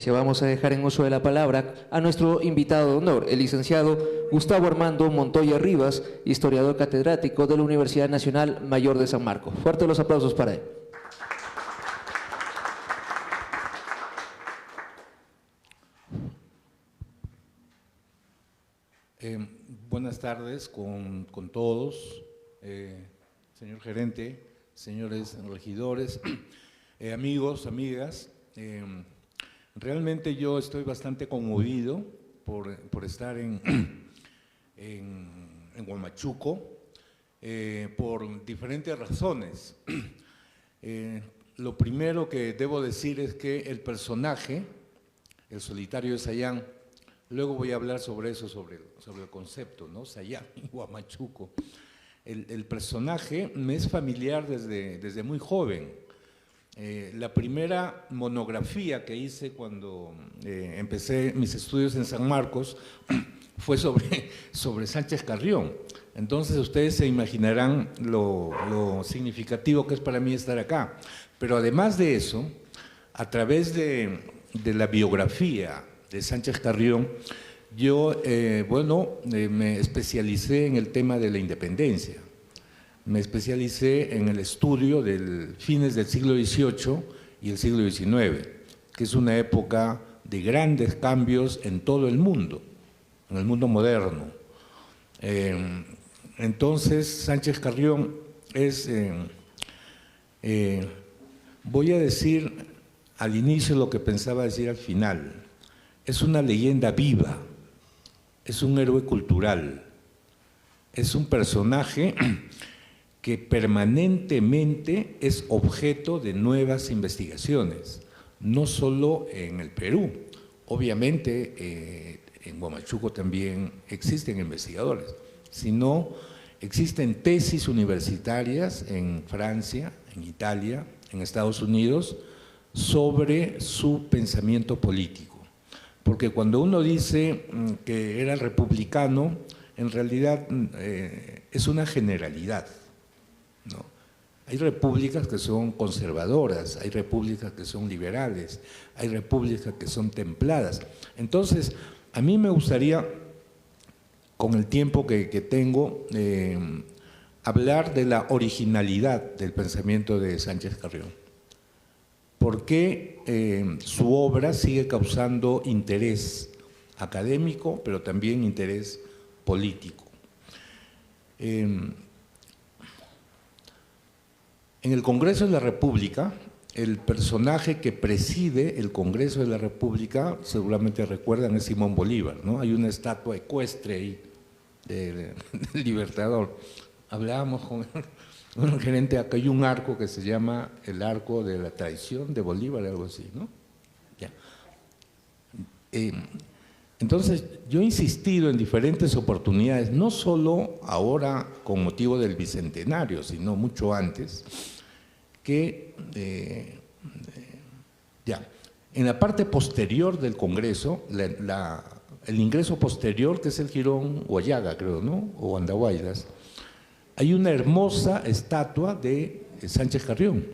Vamos a dejar en uso de la palabra a nuestro invitado de honor, el licenciado Gustavo Armando Montoya Rivas, historiador catedrático de la Universidad Nacional Mayor de San Marcos. Fuertes los aplausos para él. Buenas tardes con todos, señor gerente, señores regidores, amigos, amigas. Realmente yo estoy bastante conmovido por estar en Huamachuco por diferentes razones. Lo primero que debo decir es que el personaje, el solitario de Sayán, luego voy a hablar sobre eso, sobre el concepto, ¿no? Sayán y Huamachuco. El personaje me es familiar desde muy joven. La primera monografía que hice cuando empecé mis estudios en San Marcos fue sobre Sánchez Carrión. Entonces ustedes se imaginarán lo significativo que es para mí estar acá. Pero además de eso, a través de la biografía de Sánchez Carrión, yo me especialicé en el tema de la independencia. Me especialicé en el estudio de fines del siglo XVIII y el siglo XIX, que es una época de grandes cambios en todo el mundo, en el mundo moderno. Entonces, Sánchez Carrión es, voy a decir al inicio lo que pensaba decir al final, es una leyenda viva, es un héroe cultural, es un personaje que permanentemente es objeto de nuevas investigaciones, no solo en el Perú. Obviamente en Huamachuco también existen investigadores, sino existen tesis universitarias en Francia, en Italia, en Estados Unidos, sobre su pensamiento político. Porque cuando uno dice que era republicano, en realidad es una generalidad, ¿no? Hay repúblicas que son conservadoras, hay repúblicas que son liberales, hay repúblicas que son templadas. Entonces, a mí me gustaría, con el tiempo que tengo, hablar de la originalidad del pensamiento de Sánchez Carrión. ¿Por qué su obra sigue causando interés académico, pero también interés político? En el Congreso de la República, el personaje que preside el Congreso de la República, seguramente recuerdan, es Simón Bolívar, ¿no? Hay una estatua ecuestre ahí del Libertador. Hablábamos con el gerente, acá hay un arco que se llama el Arco de la Traición de Bolívar, algo así, ¿no? Ya. Entonces, yo he insistido en diferentes oportunidades, no solo ahora con motivo del Bicentenario, sino mucho antes, que en la parte posterior del Congreso, el ingreso posterior, que es el Jirón Huallaga, creo, ¿no? O Andahuaylas, hay una hermosa estatua de Sánchez Carrión,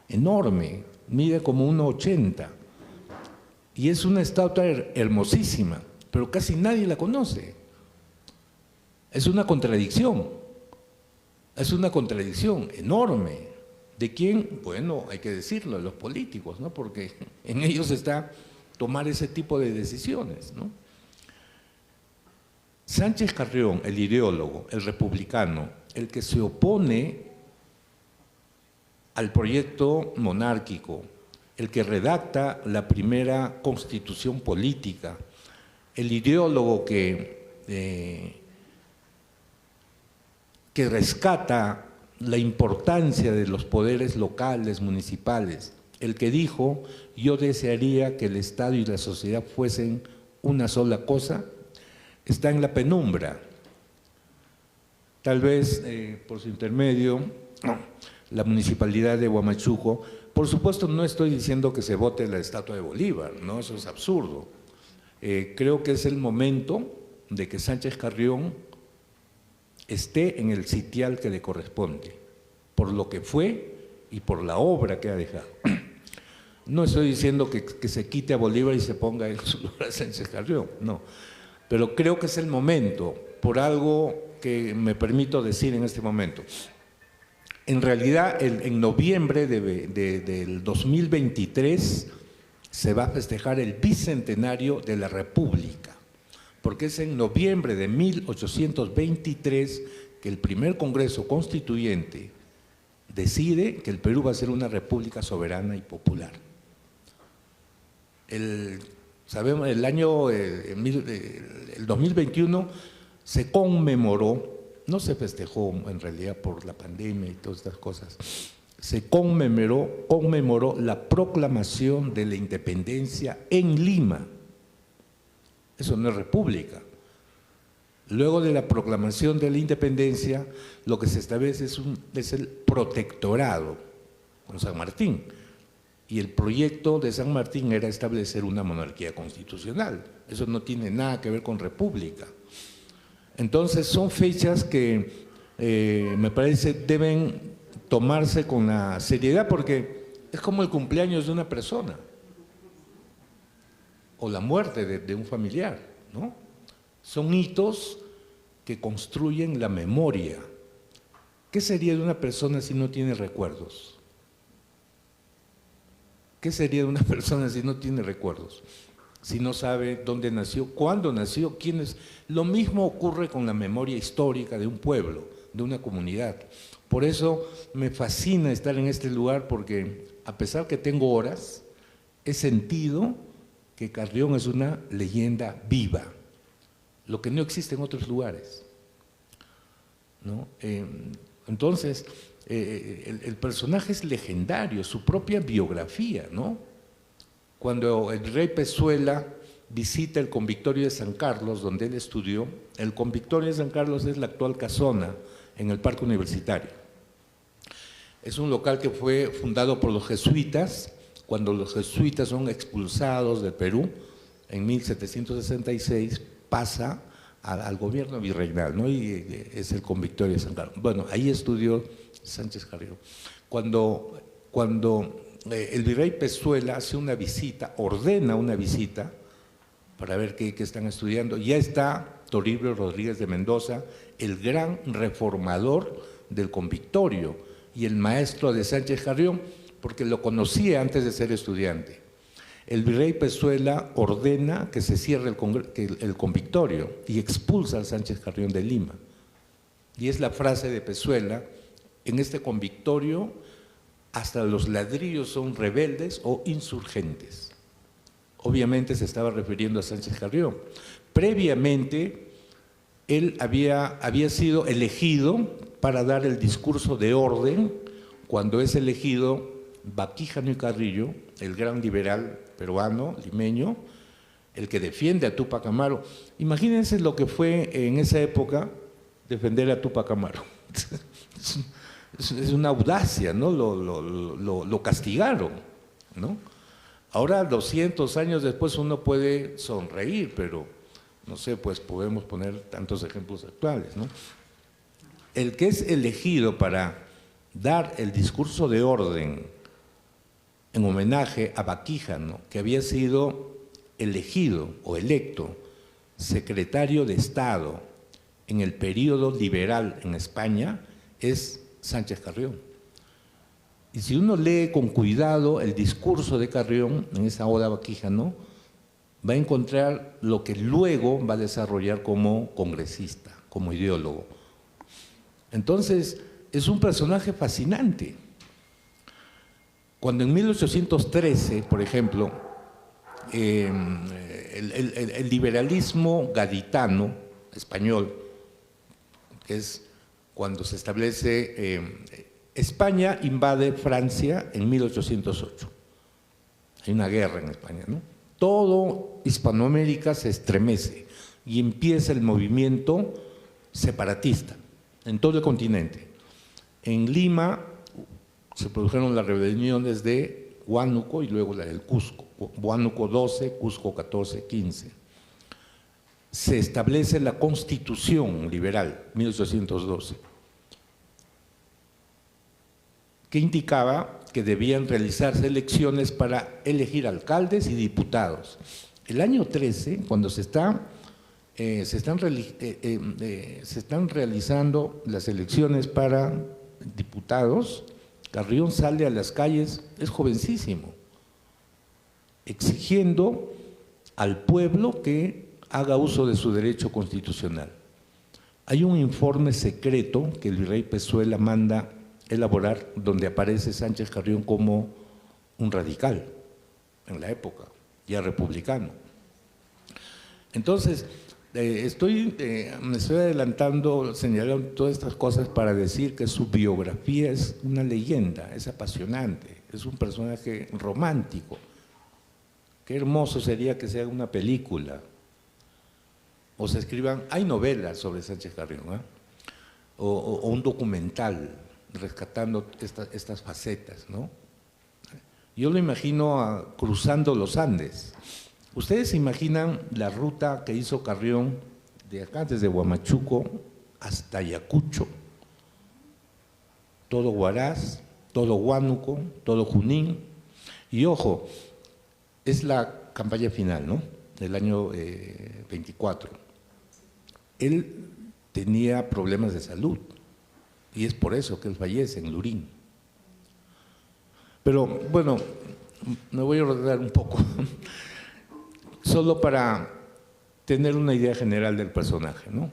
enorme, mide como 1,80. Y es una estatua hermosísima, pero casi nadie la conoce. Es una contradicción enorme. ¿De quién? Bueno, hay que decirlo, los políticos, ¿no? Porque en ellos está tomar ese tipo de decisiones, ¿no? Sánchez Carrión, el ideólogo, el republicano, el que se opone al proyecto monárquico, el que redacta la primera constitución política, el ideólogo que rescata la importancia de los poderes locales, municipales, el que dijo, yo desearía que el Estado y la sociedad fuesen una sola cosa, está en la penumbra. Tal vez por su intermedio, la municipalidad de Huamachuco. Por supuesto, no estoy diciendo que se vote la estatua de Bolívar, ¿no? Eso es absurdo. Creo que es el momento de que Sánchez Carrión esté en el sitial que le corresponde, por lo que fue y por la obra que ha dejado. No estoy diciendo que se quite a Bolívar y se ponga en su lugar a Sánchez Carrión, no. Pero creo que es el momento, por algo que me permito decir en este momento. En realidad, en noviembre del 2023 se va a festejar el bicentenario de la República, porque es en noviembre de 1823 que el primer Congreso Constituyente decide que el Perú va a ser una república soberana y popular. Sabemos, el 2021 se conmemoró, no se festejó en realidad por la pandemia y todas estas cosas, se conmemoró la proclamación de la independencia en Lima. Eso no es república. Luego de la proclamación de la independencia, lo que se establece es el protectorado con San Martín. Y el proyecto de San Martín era establecer una monarquía constitucional. Eso no tiene nada que ver con república. Entonces son fechas que me parece deben tomarse con la seriedad, porque es como el cumpleaños de una persona o la muerte de un familiar, ¿no? Son hitos que construyen la memoria. ¿Qué sería de una persona si no tiene recuerdos? ¿Qué sería de una persona si no tiene recuerdos? Si no sabe dónde nació, cuándo nació, quién es. Lo mismo ocurre con la memoria histórica de un pueblo, de una comunidad. Por eso me fascina estar en este lugar, porque a pesar que tengo horas, he sentido que Carrión es una leyenda viva, lo que no existe en otros lugares, ¿no? Entonces, el personaje es legendario, su propia biografía, ¿no? Cuando el rey Pezuela visita el Convictorio de San Carlos, donde él estudió, el Convictorio de San Carlos es la actual Casona, en el Parque Universitario. Es un local que fue fundado por los jesuitas, cuando los jesuitas son expulsados del Perú, en 1766, pasa al gobierno virreinal, ¿no? Y es el Convictorio de San Carlos. Bueno, ahí estudió Sánchez Carrión. Cuando el virrey Pezuela hace una visita, ordena una visita para ver qué están estudiando, ya está Toribio Rodríguez de Mendoza, el gran reformador del Convictorio y el maestro de Sánchez Carrión, porque lo conocía antes de ser estudiante. El virrey Pezuela ordena que se cierre el Convictorio y expulsa al Sánchez Carrión de Lima. Y es la frase de Pezuela: en este Convictorio hasta los ladrillos son rebeldes o insurgentes. Obviamente se estaba refiriendo a Sánchez Carrión. Previamente, él había sido elegido para dar el discurso de orden cuando es elegido Baquíjano y Carrillo, el gran liberal peruano, limeño, el que defiende a Túpac Amaru. Imagínense lo que fue en esa época defender a Túpac Amaru. Es una audacia, ¿no? Lo castigaron, ¿no? Ahora, 200 años después, uno puede sonreír, pero no sé, pues podemos poner tantos ejemplos actuales, ¿no? El que es elegido para dar el discurso de orden en homenaje a Baquíjano, que había sido elegido o electo secretario de Estado en el periodo liberal en España, es Sánchez Carrión. Y si uno lee con cuidado el discurso de Carrión en esa oda a Baquíjano, va a encontrar lo que luego va a desarrollar como congresista, como ideólogo. Entonces, es un personaje fascinante. Cuando en 1813, por ejemplo, el liberalismo gaditano español, que es cuando se establece, España invade Francia en 1808. Hay una guerra en España, ¿no? Todo Hispanoamérica se estremece y empieza el movimiento separatista en todo el continente. En Lima se produjeron las rebeliones de Huánuco y luego la del Cusco. Huánuco 12, Cusco 14, 15. Se establece la Constitución Liberal, 1812, que indicaba que debían realizarse elecciones para elegir alcaldes y diputados. El año 13, cuando se están realizando las elecciones para diputados, Carrión sale a las calles, es jovencísimo, exigiendo al pueblo que haga uso de su derecho constitucional. Hay un informe secreto que el virrey Pezuela manda elaborar, donde aparece Sánchez Carrión como un radical en la época, ya republicano. Entonces, me estoy adelantando, señalando todas estas cosas para decir que su biografía es una leyenda, es apasionante, es un personaje romántico. Qué hermoso sería que se haga una película o se escriban, hay novelas sobre Sánchez Carrión, ¿eh? o un documental rescatando estas facetas, ¿no? Yo lo imagino cruzando los Andes. ¿Ustedes se imaginan la ruta que hizo Carrión de acá, desde Huamachuco hasta Ayacucho? Todo Huaraz, todo Huánuco, todo Junín. Y ojo, es la campaña final, ¿no?, del año 24. Él tenía problemas de salud y es por eso que él fallece en Lurín. Pero bueno, me voy a ordenar un poco, solo para tener una idea general del personaje, ¿no?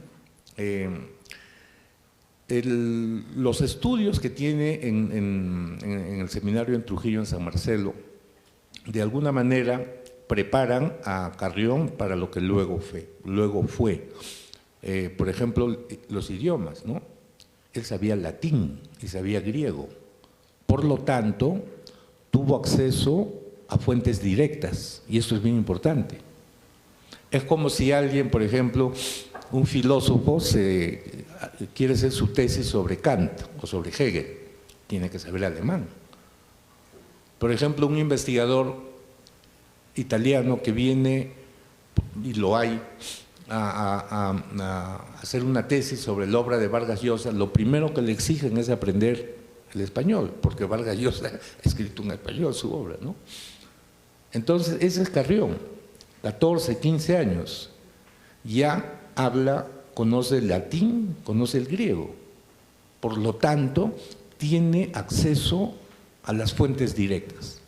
Los estudios que tiene en el seminario en Trujillo, en San Marcelo, de alguna manera preparan a Carrión para lo que luego fue. Por ejemplo, los idiomas, ¿no? Él sabía latín y sabía griego, por lo tanto, tuvo acceso a fuentes directas, y esto es bien importante. Es como si alguien, por ejemplo, un filósofo quiere hacer su tesis sobre Kant o sobre Hegel, tiene que saber alemán. Por ejemplo, un investigador italiano que viene, y lo hay, a hacer una tesis sobre la obra de Vargas Llosa, lo primero que le exigen es aprender el español, porque Vargas Llosa ha escrito en español su obra, ¿no? Entonces, ese es Carrión, 14, 15 años, ya habla, conoce el latín, conoce el griego, por lo tanto, tiene acceso a las fuentes directas,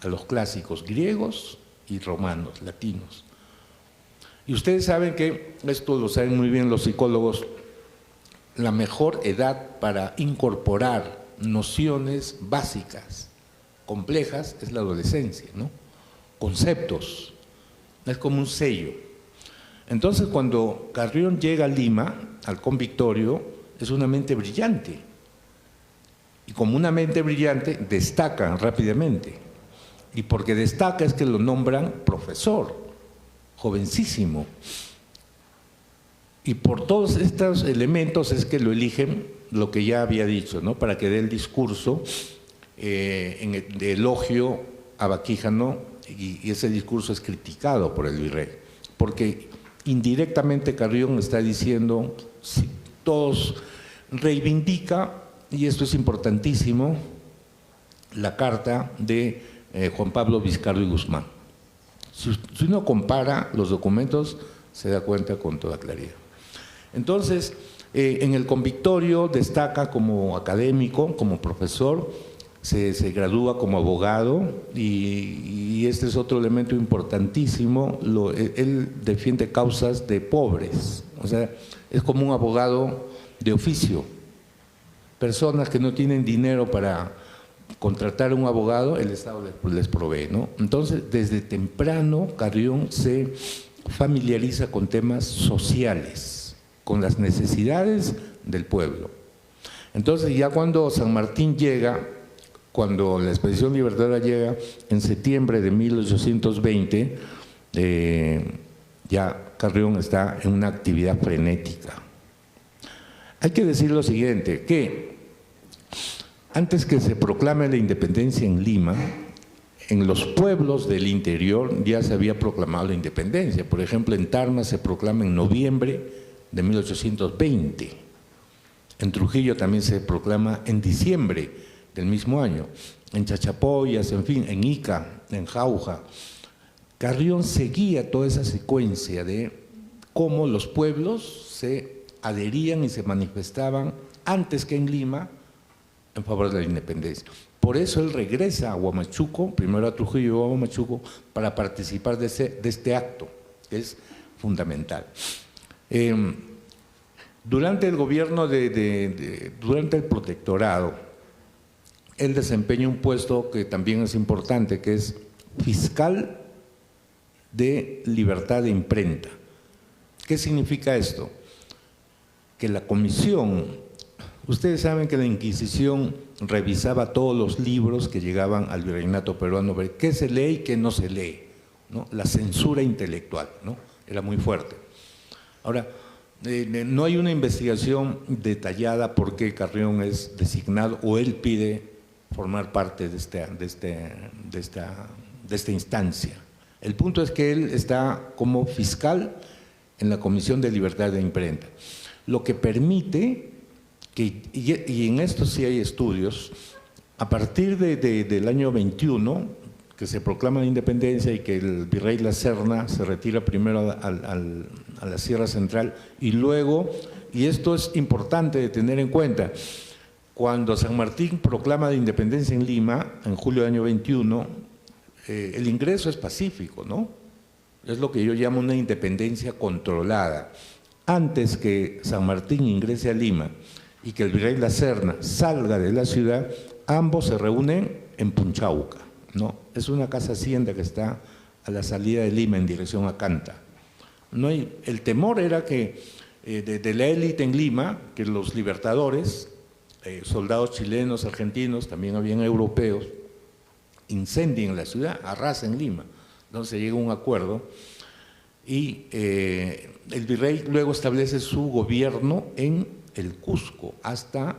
a los clásicos griegos y romanos, latinos. Y ustedes saben que, esto lo saben muy bien los psicólogos, la mejor edad para incorporar nociones básicas, complejas, es la adolescencia, ¿no? Conceptos, es como un sello. Entonces, cuando Carrión llega a Lima, al convictorio, es una mente brillante. Y como una mente brillante, destaca rápidamente. Y porque destaca es que lo nombran profesor, jovencísimo. Y por todos estos elementos es que lo eligen, lo que ya había dicho, ¿no?, para que dé el discurso de elogio a Baquíjano, y ese discurso es criticado por el virrey, porque indirectamente Carrión está diciendo, si todos reivindica, y esto es importantísimo, la carta de Juan Pablo Vizcardo y Guzmán. Si uno compara los documentos, se da cuenta con toda claridad. Entonces, en el convictorio destaca como académico, como profesor, se gradúa como abogado, y este es otro elemento importantísimo, él defiende causas de pobres, o sea, es como un abogado de oficio. Personas que no tienen dinero para contratar a un abogado, el Estado les provee, ¿no? Entonces, desde temprano, Carrión se familiariza con temas sociales, con las necesidades del pueblo. Entonces, ya cuando San Martín llega, cuando la Expedición Libertadora llega en septiembre de 1820, ya Carrión está en una actividad frenética. Hay que decir lo siguiente, que antes que se proclame la independencia en Lima, en los pueblos del interior ya se había proclamado la independencia. Por ejemplo, en Tarma se proclama en noviembre de 1820. En Trujillo también se proclama en diciembre, del mismo año. En Chachapoyas, en fin, en Ica, en Jauja. Carrión seguía toda esa secuencia de cómo los pueblos se adherían y se manifestaban antes que en Lima en favor de la independencia. Por eso él regresa a Huamachuco, primero a Trujillo y luego a Huamachuco, para participar de este acto, que es fundamental. Durante el gobierno, durante el protectorado, él desempeña un puesto que también es importante, que es fiscal de libertad de imprenta. ¿Qué significa esto? Que la comisión, ustedes saben que la Inquisición revisaba todos los libros que llegaban al virreinato peruano, ver qué se lee y qué no se lee, ¿no? La censura intelectual, ¿no? Era muy fuerte. Ahora, no hay una investigación detallada por qué Carrión es designado o él pide formar parte de esta instancia. El punto es que él está como fiscal en la Comisión de Libertad de Imprenta, lo que permite que, y en esto sí hay estudios, a partir del año 21, que se proclama la independencia y que el virrey La Serna se retira primero a la Sierra Central y luego, y esto es importante de tener en cuenta, cuando San Martín proclama la independencia en Lima, en julio del año 21, el ingreso es pacífico, ¿no? Es lo que yo llamo una independencia controlada. Antes que San Martín ingrese a Lima y que el virrey La Serna salga de la ciudad, ambos se reúnen en Punchauca, ¿no? Es una casa hacienda que está a la salida de Lima en dirección a Canta. El temor era que de la élite en Lima, que los libertadores, soldados chilenos, argentinos, también habían europeos, incendien la ciudad, arrasen Lima. Entonces llega un acuerdo y el virrey luego establece su gobierno en el Cusco hasta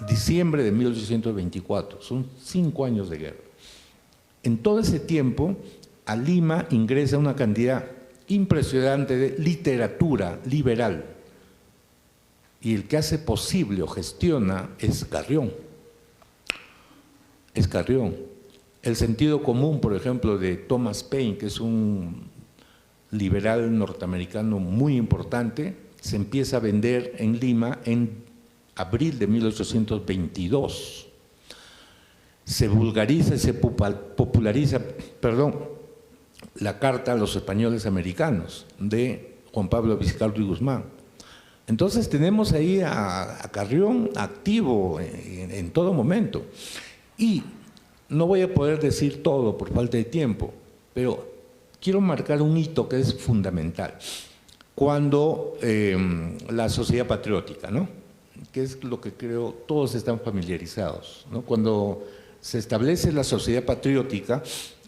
diciembre de 1824, son 5 años de guerra. En todo ese tiempo, a Lima ingresa una cantidad impresionante de literatura liberal y el que hace posible o gestiona es Carrión. Es Carrión. El sentido común, por ejemplo, de Thomas Paine, que es un liberal norteamericano muy importante, se empieza a vender en Lima en abril de 1822. Se vulgariza y se populariza, la carta a los españoles americanos de Juan Pablo Vizcarra y Guzmán. Entonces tenemos ahí a Carrión activo en todo momento. Y no voy a poder decir todo por falta de tiempo, pero quiero marcar un hito que es fundamental. Cuando la sociedad patriótica, ¿no? Que es lo que creo todos están familiarizados, ¿no? Cuando se establece la sociedad patriótica,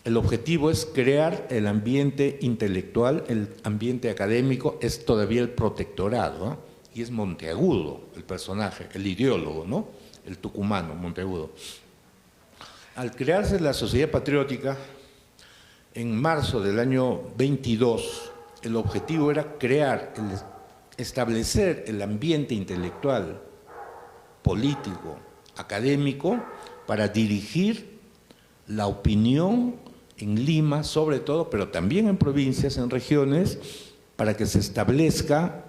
el objetivo es crear el ambiente intelectual, el ambiente académico, es todavía el protectorado, ¿no? Y es Monteagudo el personaje, el ideólogo, ¿no? El tucumano, Monteagudo. Al crearse la sociedad patriótica, en marzo del año 22, el objetivo era establecer el ambiente intelectual, político, académico, para dirigir la opinión en Lima, sobre todo, pero también en provincias, en regiones, para que se establezca,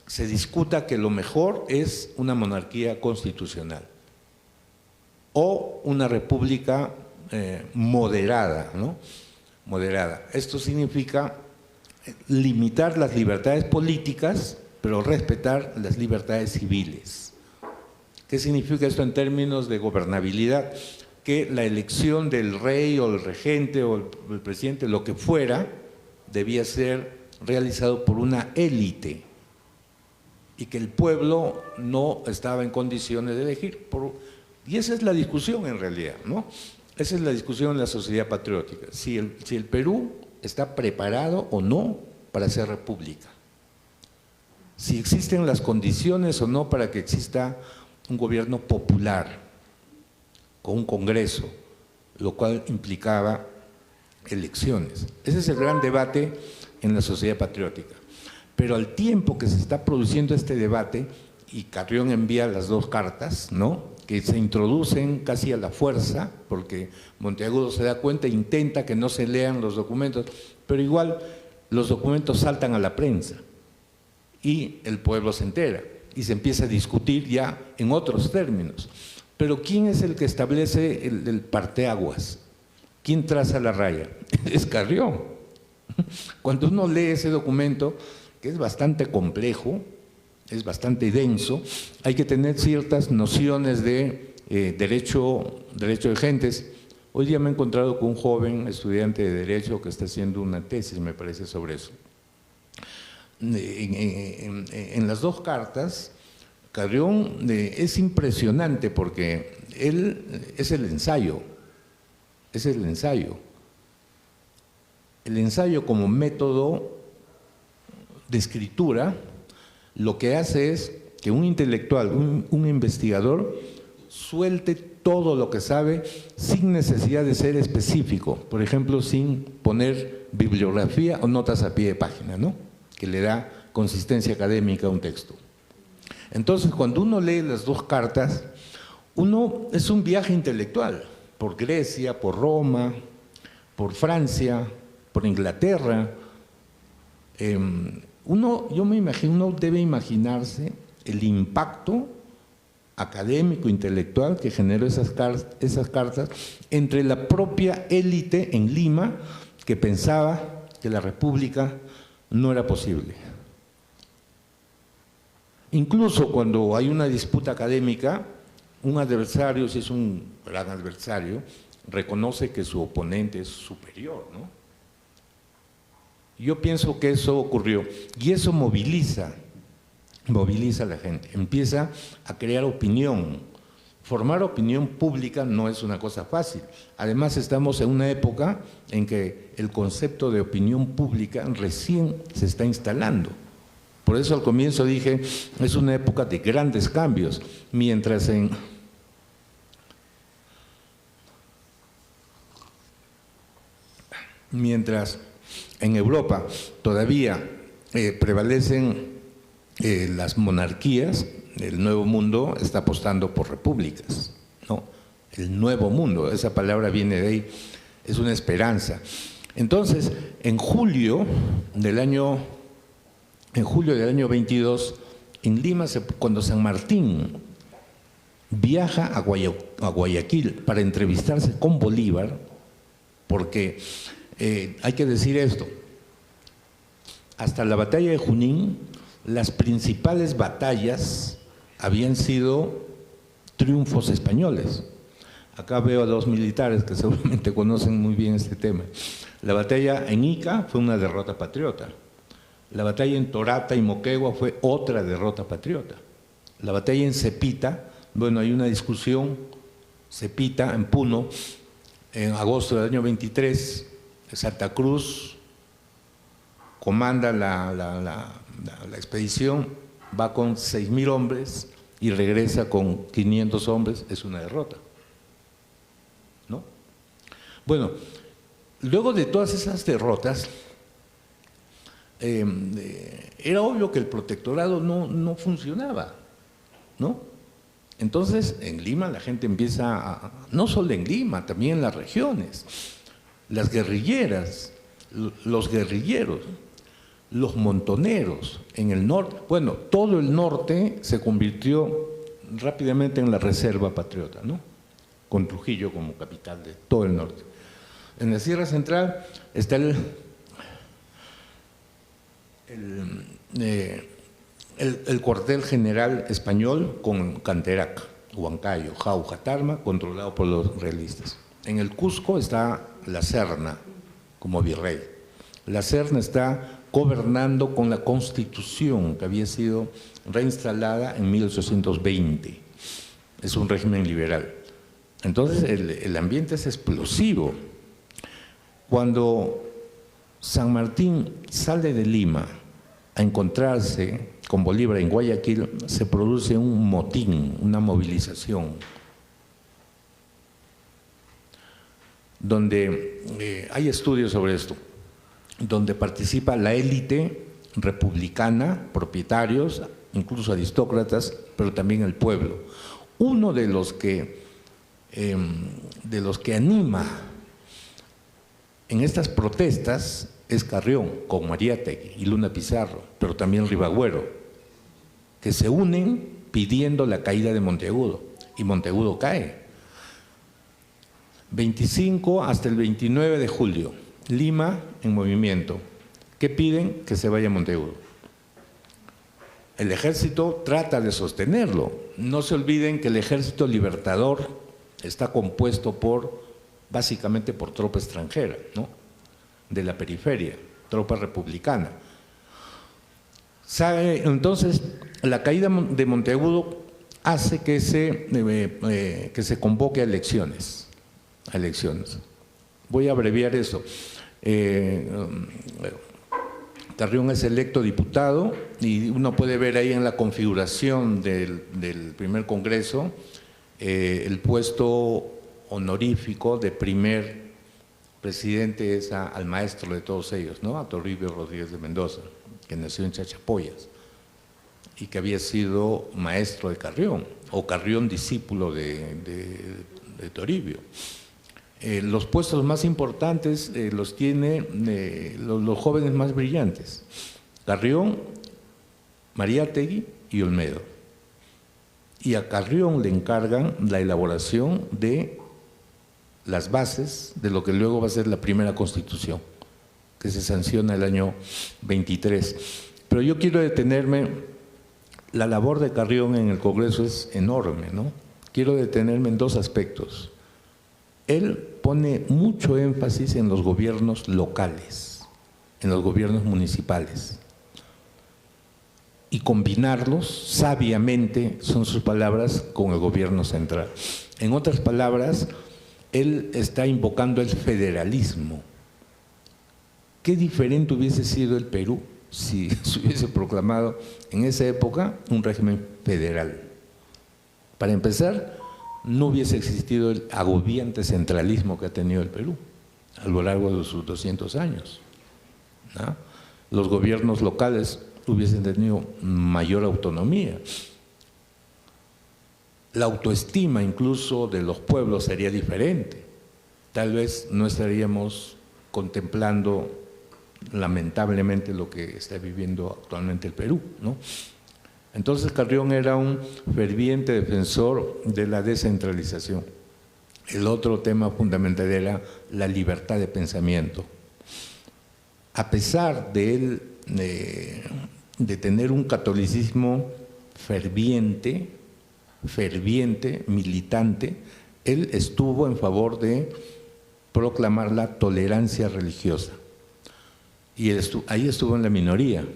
se discuta que lo mejor es una monarquía constitucional o una república moderada, ¿no? Moderada. Esto significa limitar las libertades políticas, pero respetar las libertades civiles. ¿Qué significa esto en términos de gobernabilidad? Que la elección del rey o el regente o el presidente, lo que fuera, debía ser realizado por una élite y que el pueblo no estaba en condiciones de elegir. Y esa es la discusión en realidad, ¿no? Esa es la discusión en la sociedad patriótica, si el Perú está preparado o no para ser república, si existen las condiciones o no para que exista un gobierno popular con un congreso, lo cual implicaba elecciones. Ese es el gran debate en la sociedad patriótica. Pero al tiempo que se está produciendo este debate, y Carrión envía las 2 cartas, ¿no?, que se introducen casi a la fuerza, porque Monteagudo se da cuenta e intenta que no se lean los documentos, pero igual los documentos saltan a la prensa y el pueblo se entera y se empieza a discutir ya en otros términos. Pero ¿quién es el que establece el parteaguas? ¿Quién traza la raya? Es Carrión. Cuando uno lee ese documento, que es bastante complejo, es bastante denso, hay que tener ciertas nociones de derecho de gentes. Hoy día me he encontrado con un joven estudiante de Derecho que está haciendo una tesis, me parece, sobre eso. En las dos cartas, Carrión es impresionante porque él es el ensayo, El ensayo como método de escritura lo que hace es que un intelectual, un investigador, suelte todo lo que sabe sin necesidad de ser específico, por ejemplo, sin poner bibliografía o notas a pie de página, ¿no? Que le da consistencia académica a un texto. Entonces, cuando uno lee las dos cartas, es un viaje intelectual por Grecia, por Roma, por Francia, por Inglaterra. Yo me imagino, uno debe imaginarse el impacto académico, intelectual que generó esas cartas entre la propia élite en Lima que pensaba que la república no era posible. Incluso cuando hay una disputa académica, un adversario, si es un gran adversario, reconoce que su oponente es superior, ¿no? Yo pienso que eso ocurrió y eso moviliza a la gente, empieza a crear opinión. Formar opinión pública no es una cosa fácil. Además, estamos en una época en que el concepto de opinión pública recién se está instalando. Por eso al comienzo dije, es una época de grandes cambios, mientras en Europa todavía prevalecen las monarquías, el Nuevo Mundo está apostando por repúblicas, ¿no? El Nuevo Mundo, esa palabra viene de ahí, es una esperanza. Entonces, en julio del año 22, en Lima, cuando San Martín viaja a Guayaquil para entrevistarse con Bolívar, porque hay que decir esto, hasta la batalla de Junín, las principales batallas habían sido triunfos españoles. Acá veo a dos militares que seguramente conocen muy bien este tema. La batalla en Ica fue una derrota patriota. La batalla en Torata y Moquegua fue otra derrota patriota. La batalla en Cepita, bueno, hay una discusión, Cepita, en Puno, en agosto del año 23, Santa Cruz comanda la expedición, va con 6.000 hombres y regresa con 500 hombres, es una derrota, ¿no? Bueno, luego de todas esas derrotas, era obvio que el protectorado no funcionaba, ¿no? Entonces, en Lima la gente empieza, no solo en Lima, también en las regiones, las guerrilleras, los guerrilleros, los montoneros en el norte, bueno, todo el norte se convirtió rápidamente en la reserva patriota, ¿no? Con Trujillo como capital de todo el norte. En la Sierra Central está el cuartel general español con Canterac, Huancayo, Jauja, Tarma, controlado por los realistas. En el Cusco está la Serna como virrey. La Serna está gobernando con la Constitución que había sido reinstalada en 1820. Es un régimen liberal. Entonces el ambiente es explosivo. Cuando San Martín sale de Lima a encontrarse con Bolívar en Guayaquil, se produce un motín, una movilización, donde hay estudios sobre esto, donde participa la élite republicana, propietarios, incluso aristócratas, pero también el pueblo. Uno de los que anima en estas protestas es Carrión, con Mariátegui y Luna Pizarro, pero también Ribagüero, que se unen pidiendo la caída de Monteagudo, y Monteagudo cae. 25 hasta el 29 de julio, Lima en movimiento. ¿Qué piden? Que se vaya Monteagudo. El ejército trata de sostenerlo. No se olviden que el ejército libertador está compuesto básicamente por tropa extranjera, ¿no? De la periferia, tropa republicana. Entonces, la caída de Monteagudo hace que se convoque a elecciones. Voy a abreviar eso. Carrión es electo diputado y uno puede ver ahí en la configuración del primer congreso el puesto honorífico de primer presidente es al maestro de todos ellos, ¿no? A Toribio Rodríguez de Mendoza, que nació en Chachapoyas y que había sido maestro de Carrión, o Carrión discípulo de Toribio. Los puestos más importantes los tiene los jóvenes más brillantes, Carrión, Mariátegui y Olmedo. Y a Carrión le encargan la elaboración de las bases de lo que luego va a ser la primera Constitución, que se sanciona el año 23. Pero yo quiero detenerme, la labor de Carrión en el Congreso es enorme, ¿no? Quiero detenerme en dos aspectos. Él pone mucho énfasis en los gobiernos locales, en los gobiernos municipales, y combinarlos sabiamente, son sus palabras, con el gobierno central. En otras palabras, él está invocando el federalismo. ¿Qué diferente hubiese sido el Perú si se hubiese proclamado en esa época un régimen federal? Para empezar, no hubiese existido el agobiante centralismo que ha tenido el Perú a lo largo de sus 200 años, ¿no? Los gobiernos locales hubiesen tenido mayor autonomía. La autoestima incluso de los pueblos sería diferente. Tal vez no estaríamos contemplando lamentablemente lo que está viviendo actualmente el Perú, ¿no? Entonces Carrión era un ferviente defensor de la descentralización. El otro tema fundamental era la libertad de pensamiento. A pesar de él de tener un catolicismo ferviente, militante, él estuvo en favor de proclamar la tolerancia religiosa. Y ahí estuvo en la minoría,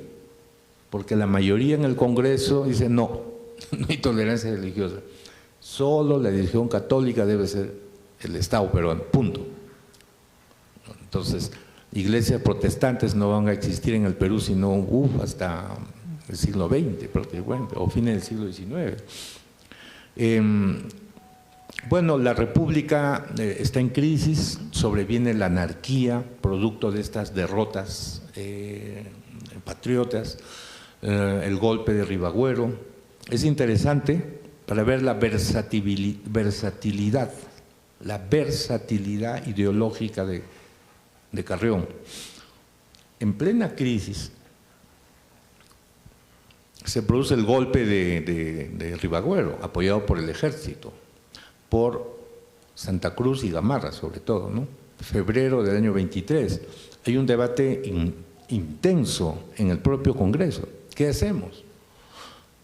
porque la mayoría en el Congreso dice no hay tolerancia religiosa, solo la religión católica debe ser el Estado peruano, punto. Entonces, iglesias protestantes no van a existir en el Perú sino hasta el siglo XX prácticamente, o fines del siglo XIX. Bueno, la República está en crisis, sobreviene la anarquía, producto de estas derrotas patriotas, el golpe de Ribagüero. Es interesante para ver la versatilidad ideológica de Carrión. En plena crisis se produce el golpe de Ribagüero, apoyado por el ejército, por Santa Cruz y Gamarra sobre todo, ¿no? Febrero del año 23. Hay un debate intenso en el propio Congreso. ¿Qué hacemos?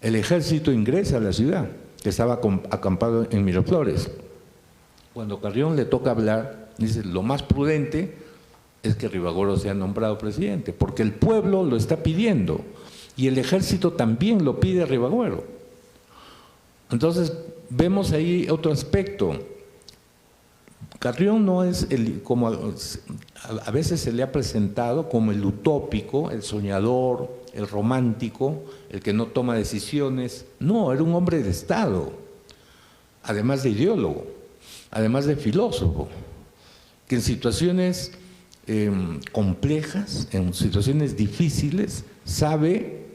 El ejército ingresa a la ciudad, que estaba acampado en Miraflores. Cuando Carrión le toca hablar, dice, lo más prudente es que Ribagüero sea nombrado presidente, porque el pueblo lo está pidiendo y el ejército también lo pide a Ribagüero. Entonces, vemos ahí otro aspecto. Carrión no es como a veces se le ha presentado como el utópico, el soñador, el romántico, el que no toma decisiones. No, era un hombre de Estado, además de ideólogo, además de filósofo, que en situaciones complejas, en situaciones difíciles, sabe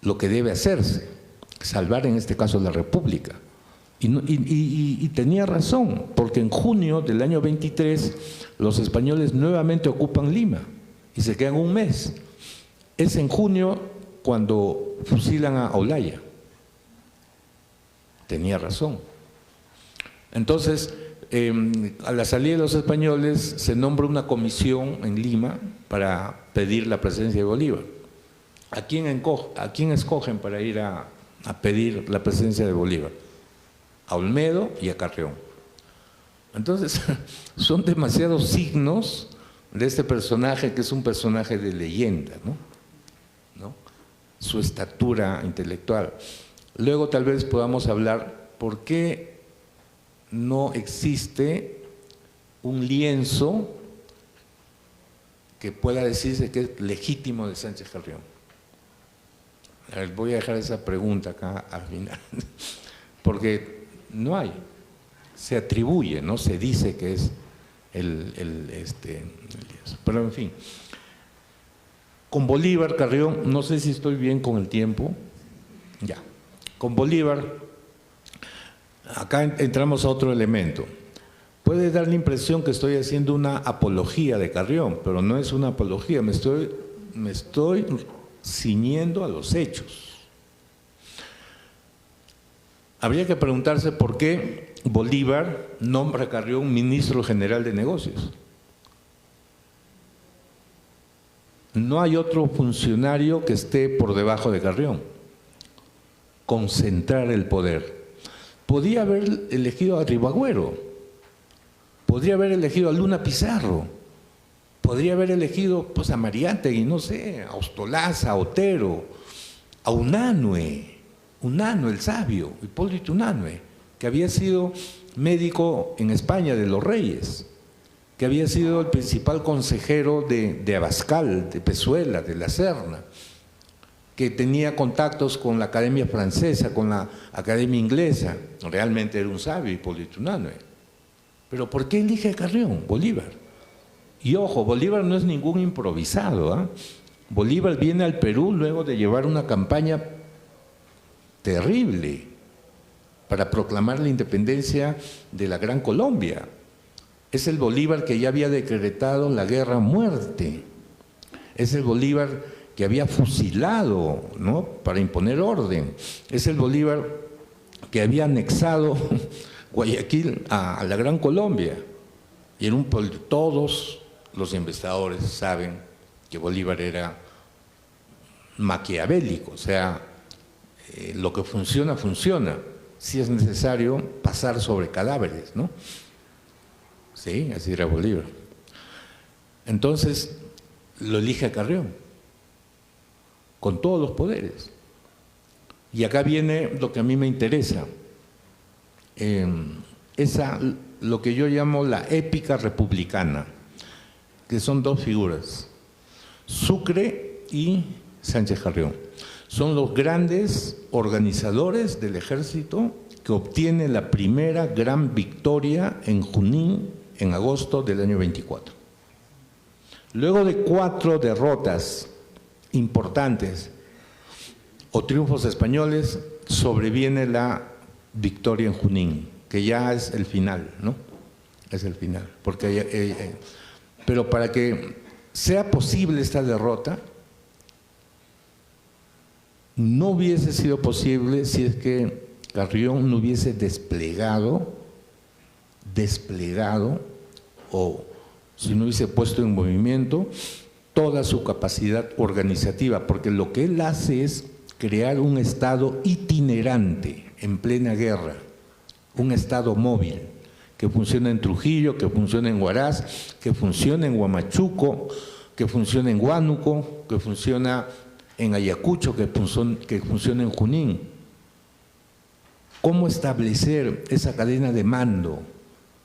lo que debe hacerse, salvar en este caso la República. Y tenía razón, porque en junio del año 23 los españoles nuevamente ocupan Lima y se quedan un mes. Es en junio cuando fusilan a Olaya. Tenía razón. Entonces, a la salida de los españoles se nombra una comisión en Lima para pedir la presencia de Bolívar. ¿A quién escogen para ir a pedir la presencia de Bolívar? A Olmedo y a Carrión. Entonces, son demasiados signos de este personaje que es un personaje de leyenda, ¿no? Su estatura intelectual. Luego tal vez podamos hablar por qué no existe un lienzo que pueda decirse que es legítimo de Sánchez Carrión. Voy a dejar esa pregunta acá al final, porque no hay, se atribuye, no se dice que es el lienzo. Pero en fin, con Bolívar, Carrión, no sé si estoy bien con el tiempo, ya. Con Bolívar, acá entramos a otro elemento. Puede dar la impresión que estoy haciendo una apología de Carrión, pero no es una apología, me estoy ciñendo a los hechos. Habría que preguntarse por qué Bolívar nombra a Carrión ministro general de negocios. No hay otro funcionario que esté por debajo de Carrión. Concentrar el poder. Podía haber elegido a Ribagüero, podría haber elegido a Luna Pizarro, podría haber elegido pues, a Mariátegui, no sé, a Ostolaza, a Otero, a Unanue el sabio, Hipólito Unanue, que había sido médico en España de los Reyes, que había sido el principal consejero de Abascal, de Pezuela, de la Serna, que tenía contactos con la Academia Francesa, con la Academia Inglesa. Realmente era un sabio, Hipólito Unanue. Pero ¿por qué elige a Carrión, Bolívar? Y ojo, Bolívar no es ningún improvisado, ¿eh? Bolívar viene al Perú luego de llevar una campaña terrible para proclamar la independencia de la Gran Colombia. Es el Bolívar que ya había decretado la guerra a muerte. Es el Bolívar que había fusilado, ¿no?, para imponer orden. Es el Bolívar que había anexado Guayaquil a la Gran Colombia. Y todos los investigadores saben que Bolívar era maquiavélico, o sea, lo que funciona, funciona. Si es necesario pasar sobre cadáveres, ¿no? Sí, así era Bolívar. Entonces, lo elige a Carrión, con todos los poderes. Y acá viene lo que a mí me interesa, lo que yo llamo la épica republicana, que son dos figuras, Sucre y Sánchez Carrión. Son los grandes organizadores del ejército que obtiene la primera gran victoria en Junín en agosto del año 24. Luego de 4 derrotas importantes o triunfos españoles, sobreviene la victoria en Junín, que ya es el final, ¿no? Es el final. Pero para que sea posible esta derrota, no hubiese sido posible si es que Carrión no hubiese desplegado o si no hubiese puesto en movimiento toda su capacidad organizativa, porque lo que él hace es crear un estado itinerante en plena guerra, un estado móvil que funciona en Trujillo, que funciona en Huaraz, que funciona en Huamachuco, que funciona en Huánuco, que funciona en Ayacucho, que funciona en Junín. ¿Cómo establecer esa cadena de mando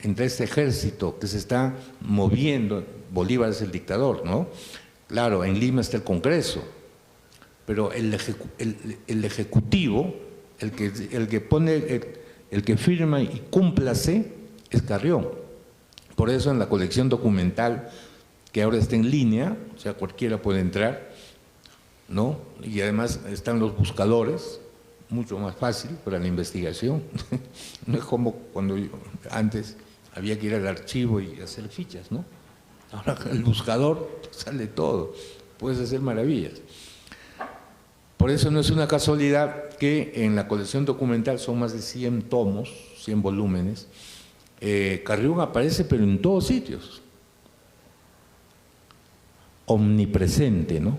entre este ejército que se está moviendo? Bolívar es el dictador, ¿no? Claro, en Lima está el Congreso, pero el ejecutivo, el que firma y cúmplase, es Carrión. Por eso en la colección documental, que ahora está en línea, o sea, cualquiera puede entrar, ¿no? Y además están los buscadores, mucho más fácil para la investigación. No es como cuando antes había que ir al archivo y hacer fichas, ¿no? Ahora el buscador sale todo, puedes hacer maravillas. Por eso no es una casualidad que en la colección documental son más de 100 tomos, 100 volúmenes. Carrión aparece pero en todos sitios. Omnipresente, ¿no?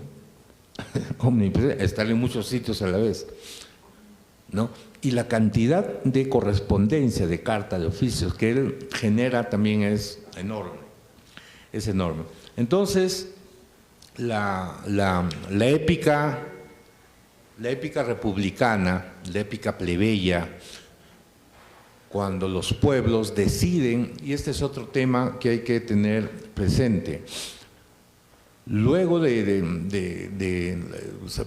Omnipresente, estar en muchos sitios a la vez, ¿no? Y la cantidad de correspondencia, de cartas, de oficios que él genera también es enorme. Es enorme. Entonces, la épica republicana, la épica plebeya, cuando los pueblos deciden, y este es otro tema que hay que tener presente, luego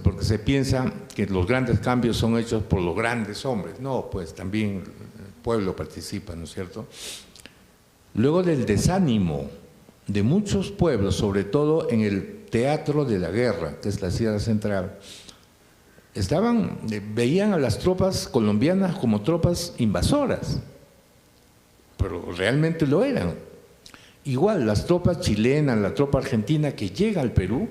porque se piensa que los grandes cambios son hechos por los grandes hombres, no, pues también el pueblo participa, ¿no es cierto? Luego del desánimo de muchos pueblos, sobre todo en el teatro de la guerra, que es la Sierra Central, veían a las tropas colombianas como tropas invasoras, pero realmente lo eran. Igual, las tropas chilenas, la tropa argentina que llega al Perú,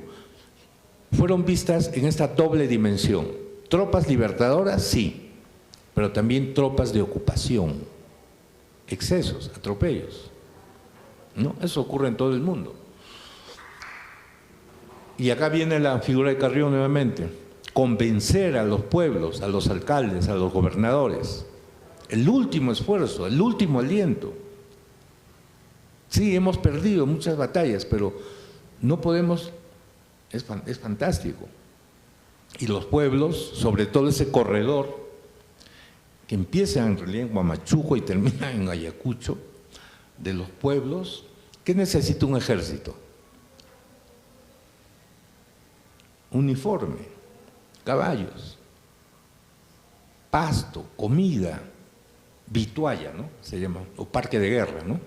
fueron vistas en esta doble dimensión. Tropas libertadoras, sí, pero también tropas de ocupación, excesos, atropellos, ¿no? Eso ocurre en todo el mundo. Y acá viene la figura de Carrión nuevamente, convencer a los pueblos, a los alcaldes, a los gobernadores, el último esfuerzo, el último aliento. Sí, hemos perdido muchas batallas, pero no podemos, es fantástico. Y los pueblos, sobre todo ese corredor, que empieza en realidad en Huamachuco y termina en Ayacucho, de los pueblos, ¿qué necesita un ejército? Uniforme, caballos, pasto, comida, vitualla, ¿no? Se llama, o parque de guerra, ¿no?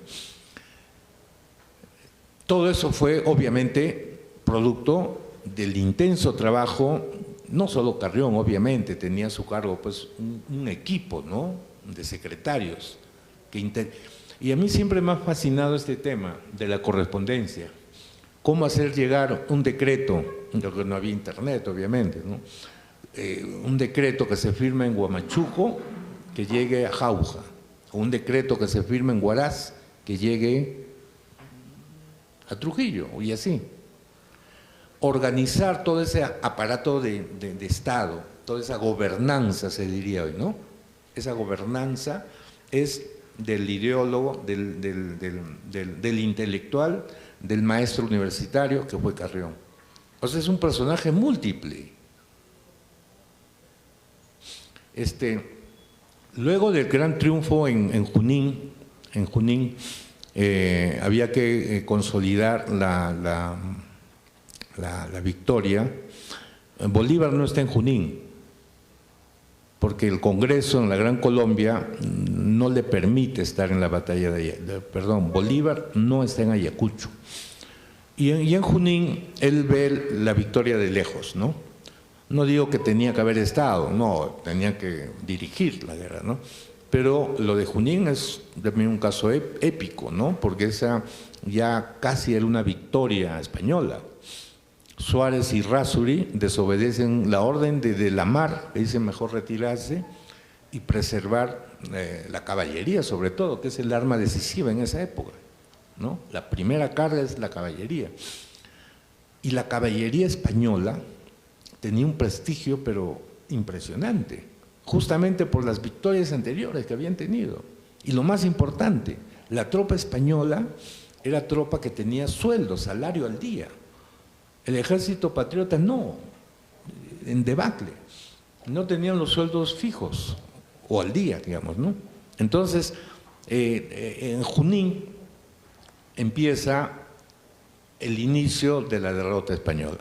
Todo eso fue obviamente producto del intenso trabajo, no solo Carrión, obviamente, tenía a su cargo pues un equipo, ¿no?, de secretarios. Y a mí siempre me ha fascinado este tema de la correspondencia, cómo hacer llegar un decreto, porque no había internet obviamente, ¿no? Un decreto que se firma en Huamachuco que llegue a Jauja, o un decreto que se firma en Huaraz que llegue a Trujillo, y así. Organizar todo ese aparato de Estado, toda esa gobernanza se diría hoy, ¿no? Esa gobernanza es del ideólogo, del intelectual, del maestro universitario que fue Carrión. O sea, es un personaje múltiple. Luego del gran triunfo en Junín, había que consolidar la victoria. Bolívar no está en Junín, porque el Congreso en la Gran Colombia no le permite estar en la batalla Bolívar no está en Ayacucho. Y en Junín él ve la victoria de lejos, ¿no? No digo que tenía que haber estado, no, tenía que dirigir la guerra, ¿no? Pero lo de Junín es también un caso épico, ¿no? Porque esa ya casi era una victoria española. Suárez y Rázuri desobedecen la orden de la Mar, que dice mejor retirarse y preservar la caballería, sobre todo, que es el arma decisiva en esa época, ¿no? La primera carga es la caballería. Y la caballería española tenía un prestigio, pero impresionante, justamente por las victorias anteriores que habían tenido. Y lo más importante, la tropa española era tropa que tenía sueldo, salario al día. El ejército patriota no, en debacle, no tenían los sueldos fijos, o al día, digamos, ¿no? Entonces, en Junín empieza el inicio de la derrota española.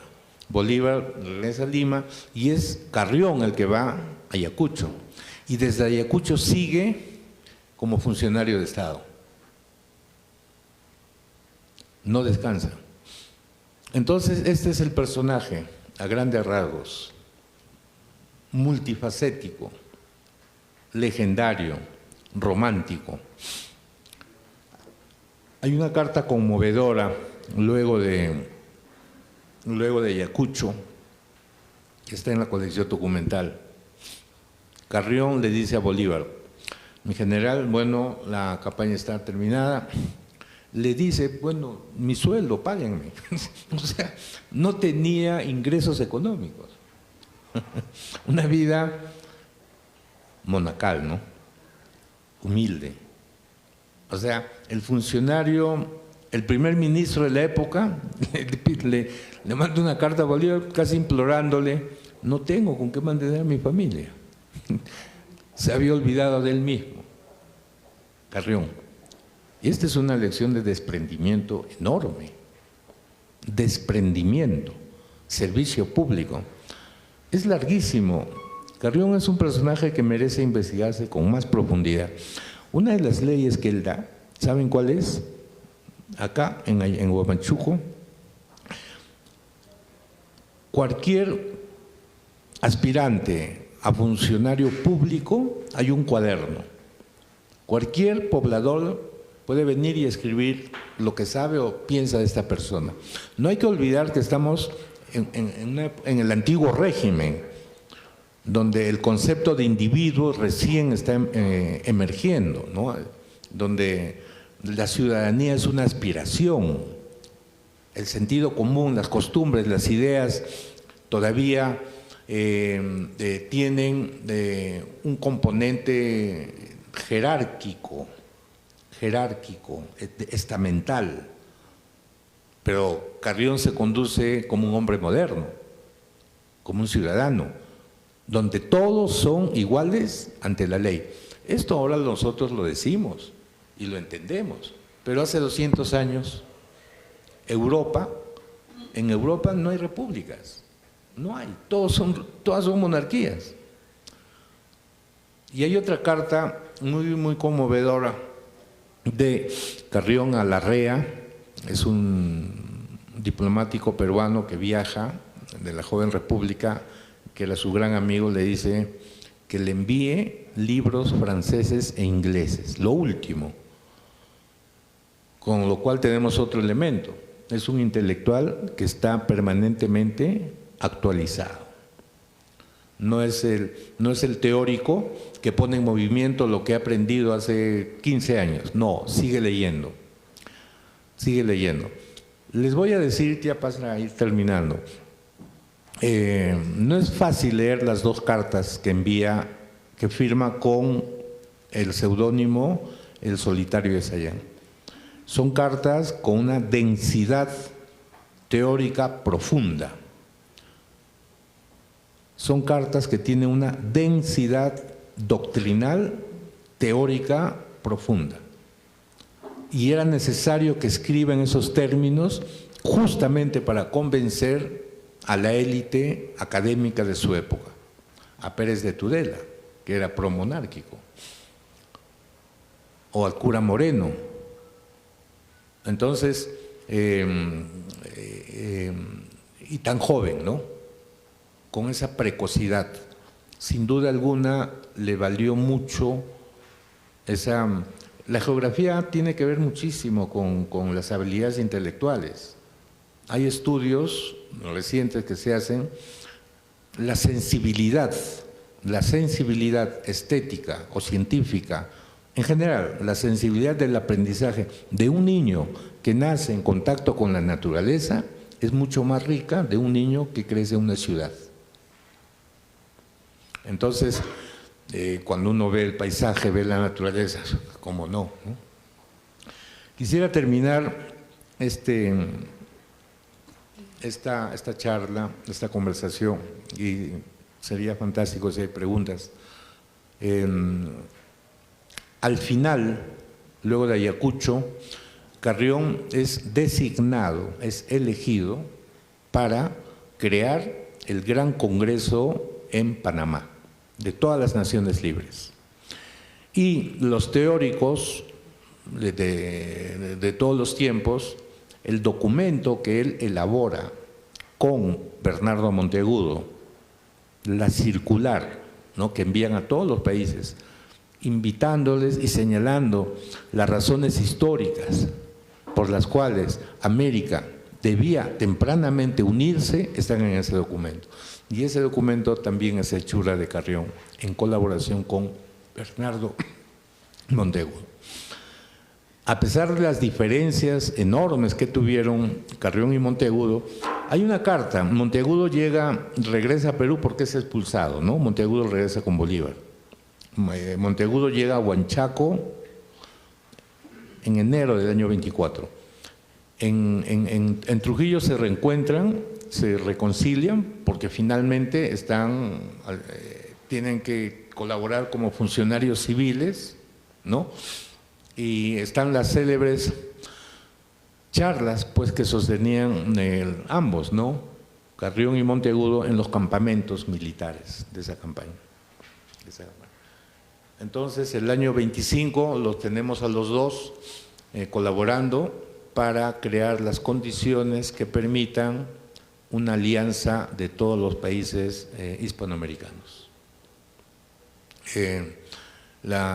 Bolívar regresa a Lima y es Carrión el que va a Ayacucho. Y desde Ayacucho sigue como funcionario de Estado. No descansa. Entonces, este es el personaje, a grandes rasgos. multifacético, legendario, romántico. Hay una carta conmovedora luego de Ayacucho, que está en la colección documental. Carrión le dice a Bolívar: mi general, bueno, la campaña está terminada. Le dice: bueno, mi sueldo, páguenme. O sea, no tenía ingresos económicos. Una vida monacal, ¿no? Humilde. O sea, el funcionario, el primer ministro de la época, le manda una carta a Bolívar casi implorándole: no tengo con qué mantener a mi familia. Se había olvidado de él mismo, Carrión. Y esta es una lección de desprendimiento enorme. Desprendimiento, servicio público. Es larguísimo. Carrión es un personaje que merece investigarse con más profundidad. Una de las leyes que él da, ¿saben cuál es? Acá, en Huamachuco, cualquier aspirante a funcionario público hay un cuaderno. Cualquier poblador puede venir y escribir lo que sabe o piensa de esta persona. No hay que olvidar que estamos en el antiguo régimen, donde el concepto de individuo recién está emergiendo, ¿no? Donde la ciudadanía es una aspiración, el sentido común, las costumbres, las ideas todavía tienen un componente jerárquico, estamental, pero Carrión se conduce como un hombre moderno, como un ciudadano, donde todos son iguales ante la ley. Esto ahora nosotros lo decimos y lo entendemos, pero hace 200 años, en Europa no hay repúblicas, no hay, todas son monarquías. Y hay otra carta muy conmovedora de Carrión a Larrea, es un diplomático peruano que viaja de la joven república, que era su gran amigo, le dice que le envíe libros franceses e ingleses, lo último, con lo cual tenemos otro elemento, es un intelectual que está permanentemente actualizado. No es el teórico que pone en movimiento lo que ha aprendido hace 15 años, no, sigue leyendo, sigue leyendo. Les voy a decir, ya para ir terminando, no es fácil leer las dos cartas que firma con el seudónimo El Solitario de Sayán. Son cartas con una densidad teórica profunda. Son cartas que tienen una densidad doctrinal, teórica profunda. Y era necesario que escriba en esos términos justamente para convencer a la élite académica de su época, a Pérez de Tudela, que era promonárquico, o al cura Moreno. Entonces, y tan joven, ¿no? Con esa precocidad, sin duda alguna le valió mucho la geografía tiene que ver muchísimo con las habilidades intelectuales. Hay estudios recientes que se hacen, la sensibilidad estética o científica, en general, la sensibilidad del aprendizaje de un niño que nace en contacto con la naturaleza es mucho más rica de un niño que crece en una ciudad. Entonces, cuando uno ve el paisaje, ve la naturaleza, ¿cómo no? Quisiera terminar esta charla, esta conversación, y sería fantástico si hay preguntas. Al final, luego de Ayacucho, Carrión es designado, es elegido para crear el Gran Congreso en Panamá, de todas las naciones libres. Y los teóricos de todos los tiempos, el documento que él elabora con Bernardo Monteagudo la circular, ¿no?, que envían a todos los países, invitándoles y señalando las razones históricas por las cuales América debía tempranamente unirse, están en ese documento. Y ese documento también es hechura de Carrión, en colaboración con Bernardo Monteagudo. A pesar de las diferencias enormes que tuvieron Carrión y Monteagudo, hay una carta. Monteagudo regresa a Perú porque es expulsado, ¿no? Monteagudo regresa con Bolívar. Monteagudo llega a Huanchaco en enero del año 24. En Trujillo se reencuentran, se reconcilian, porque finalmente tienen que colaborar como funcionarios civiles, ¿no? Y están las célebres charlas, pues, que sostenían ambos, ¿no?, Carrión y Monteagudo, en los campamentos militares de esa campaña. Entonces, el año 25 los tenemos a los dos colaborando para crear las condiciones que permitan una alianza de todos los países hispanoamericanos.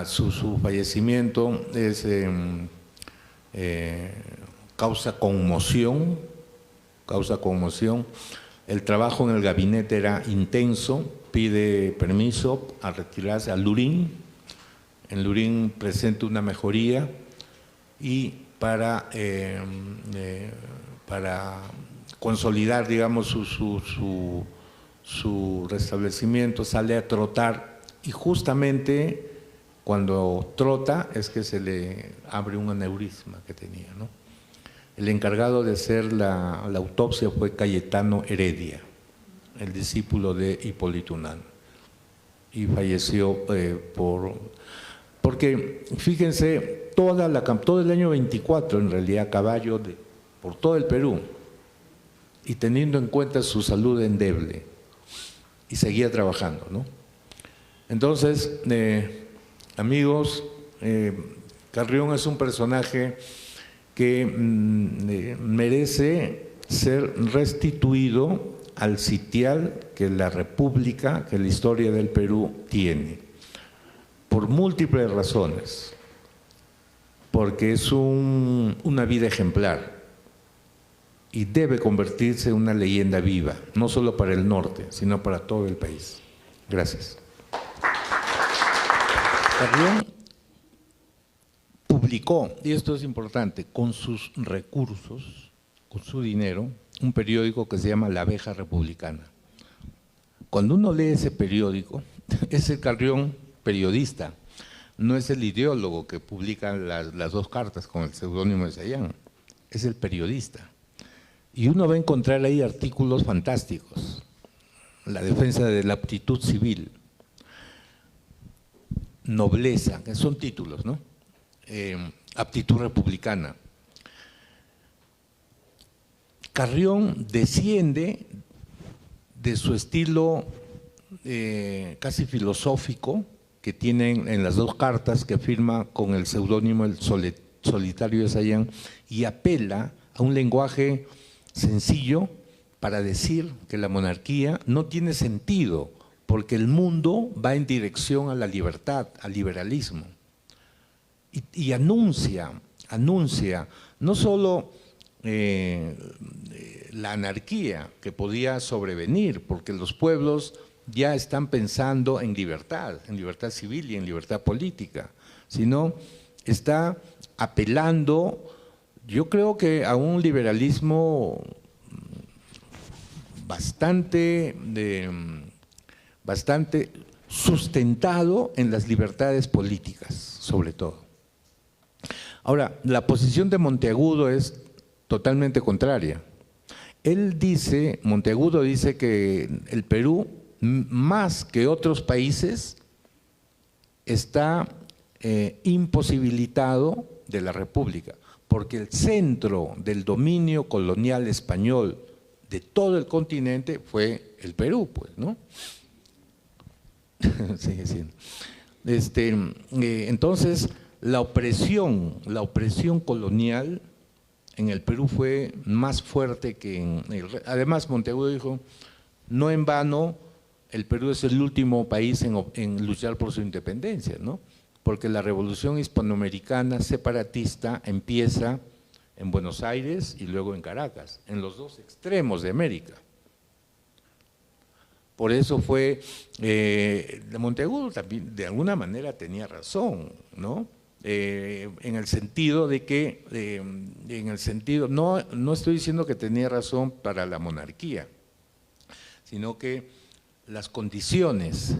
Su fallecimiento causa conmoción. El trabajo en el gabinete era intenso, pide permiso a retirarse a Lurín. En Lurín presenta una mejoría y para consolidar, digamos, su restablecimiento sale a trotar, y justamente cuando trota es que se le abre un aneurisma que tenía, ¿no? El encargado de hacer la autopsia fue Cayetano Heredia, el discípulo de Hipólito Unanue, y falleció porque, fíjense, todo el año 24, en realidad, a caballo por todo el Perú, y teniendo en cuenta su salud endeble, y seguía trabajando, ¿no? Entonces, amigos, Carrión es un personaje que merece ser restituido al sitial que la República, que la historia del Perú tiene, por múltiples razones, porque es una vida ejemplar y debe convertirse en una leyenda viva, no solo para el norte, sino para todo el país. Gracias. Carrión publicó, y esto es importante, con sus recursos, con su dinero, un periódico que se llama La Abeja Republicana. Cuando uno lee ese periódico, es el Carrión periodista, no es el ideólogo que publica las dos cartas con el seudónimo de Sayán, es el periodista. Y uno va a encontrar ahí artículos fantásticos, la defensa de la aptitud civil, nobleza, que son títulos, ¿no? Aptitud republicana. Carrión desciende de su estilo casi filosófico que tienen en las dos cartas que firma con el seudónimo El Solitario de Sayán, y apela a un lenguaje sencillo para decir que la monarquía no tiene sentido porque el mundo va en dirección a la libertad, al liberalismo. Y anuncia no solo la anarquía que podía sobrevenir, porque los pueblos ya están pensando en libertad civil y en libertad política, sino está apelando, yo creo que a un liberalismo bastante sustentado en las libertades políticas, sobre todo. Ahora, la posición de Monteagudo es totalmente contraria. Monteagudo dice que el Perú, más que otros países, está imposibilitado de la República, porque el centro del dominio colonial español de todo el continente fue el Perú, pues, ¿no? Sigue siendo. Entonces, la opresión colonial en el Perú fue más fuerte que en el… Además, Monteagudo dijo, no en vano, el Perú es el último país en luchar por su independencia, ¿no? Porque la revolución hispanoamericana separatista empieza en Buenos Aires y luego en Caracas, en los dos extremos de América. Por eso fue, Monteagudo también de alguna manera tenía razón, ¿no? En el sentido de que, no estoy diciendo que tenía razón para la monarquía, sino que las condiciones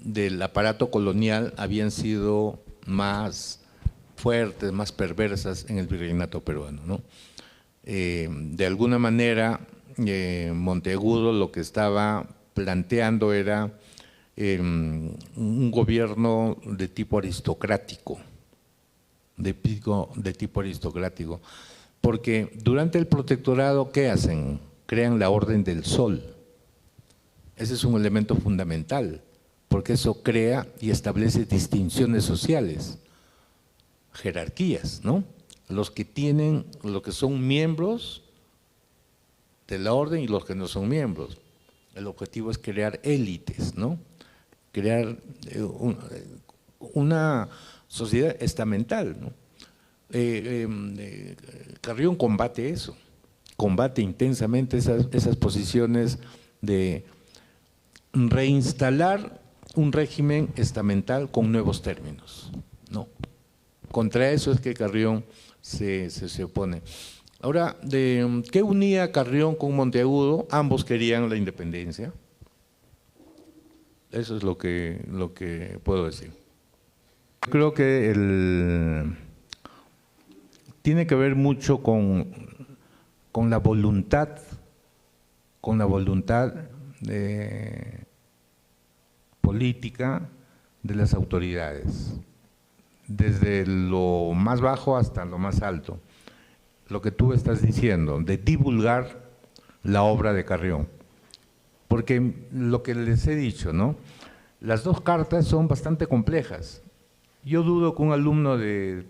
del aparato colonial habían sido más fuertes, más perversas en el virreinato peruano, ¿no? De alguna manera, Monteagudo lo que estaba planteando era un gobierno de tipo aristocrático, de tipo aristocrático, porque durante el protectorado, ¿qué hacen? Crean la Orden del Sol. Ese es un elemento fundamental, porque eso crea y establece distinciones sociales, jerarquías, ¿no? Los que son miembros de la orden y los que no son miembros. El objetivo es crear élites, ¿no? Crear una sociedad estamental, ¿no? Carrión combate eso, combate intensamente esas posiciones de reinstalar un régimen estamental con nuevos términos, ¿no? Contra eso es que Carrión se opone. Ahora, ¿qué unía a Carrión con Monteagudo? Ambos querían la independencia. Eso es lo que puedo decir. Creo que tiene que ver mucho con la voluntad, política de las autoridades, desde lo más bajo hasta lo más alto. Lo que tú estás diciendo, de divulgar la obra de Carrión. Porque lo que les he dicho, ¿no? Las dos cartas son bastante complejas. Yo dudo que un alumno de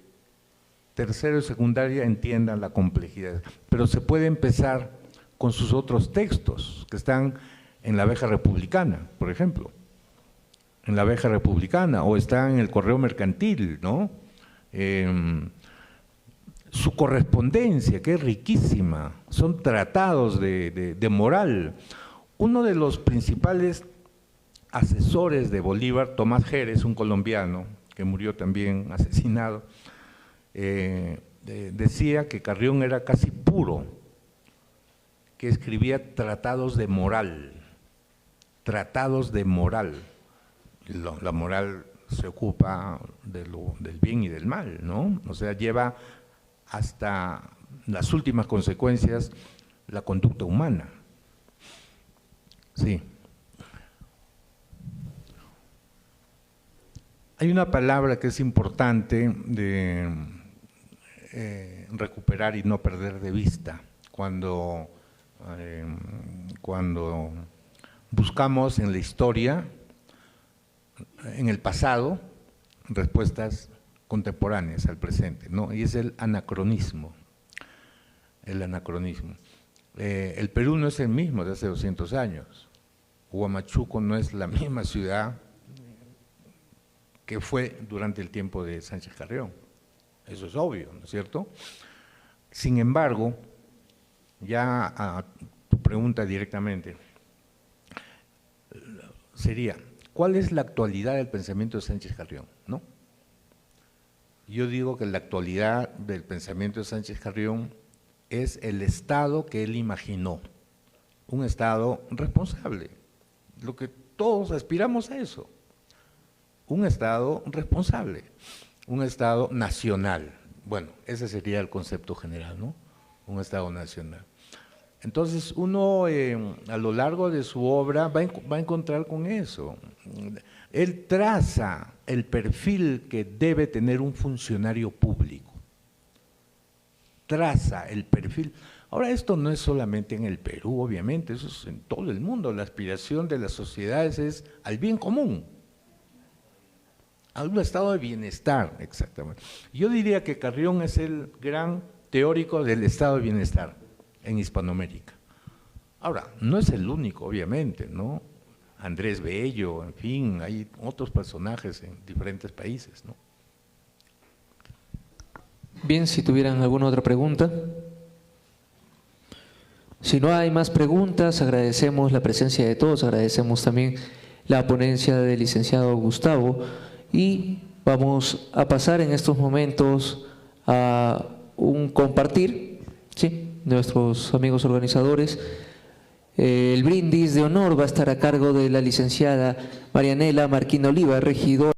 tercero y secundaria entienda la complejidad, pero se puede empezar con sus otros textos que están en la Abeja Republicana, por ejemplo. En la Abeja Republicana, o están en el Correo Mercantil, ¿no? Su correspondencia, que es riquísima, son tratados de moral. Uno de los principales asesores de Bolívar, Tomás Jerez, un colombiano que murió también asesinado, decía que Carrión era casi puro, que escribía tratados de moral, La moral se ocupa del bien y del mal, ¿no? O sea, lleva hasta las últimas consecuencias la conducta humana. Sí. Hay una palabra que es importante de recuperar y no perder de vista cuando buscamos en la historia, en el pasado, respuestas contemporáneas al presente, ¿no? Y es el anacronismo. El anacronismo. El Perú no es el mismo de hace 200 años. Huamachuco no es la misma ciudad que fue durante el tiempo de Sánchez Carrión. Eso es obvio, ¿no es cierto? Sin embargo, ya a tu pregunta directamente, sería, ¿cuál es la actualidad del pensamiento de Sánchez Carrión? ¿No? Yo digo que la actualidad del pensamiento de Sánchez Carrión es el Estado que él imaginó, un Estado responsable, lo que todos aspiramos a eso, un Estado responsable, un Estado nacional. Bueno, ese sería el concepto general, ¿no? Un Estado nacional. Entonces, uno a lo largo de su obra va a encontrar con eso. Él traza el perfil que debe tener un funcionario público. Traza el perfil. Ahora, esto no es solamente en el Perú, obviamente, eso es en todo el mundo. La aspiración de las sociedades es al bien común, a un estado de bienestar, exactamente. Yo diría que Carrión es el gran teórico del estado de bienestar en Hispanoamérica. Ahora, no es el único, obviamente, ¿no? Andrés Bello, en fin, hay otros personajes en diferentes países, ¿no? Bien, si tuvieran alguna otra pregunta. Si no hay más preguntas, agradecemos la presencia de todos, agradecemos también la ponencia del licenciado Gustavo y vamos a pasar en estos momentos a un compartir, ¿sí?, nuestros amigos organizadores. El brindis de honor va a estar a cargo de la licenciada Marianela Marquín Oliva, regidora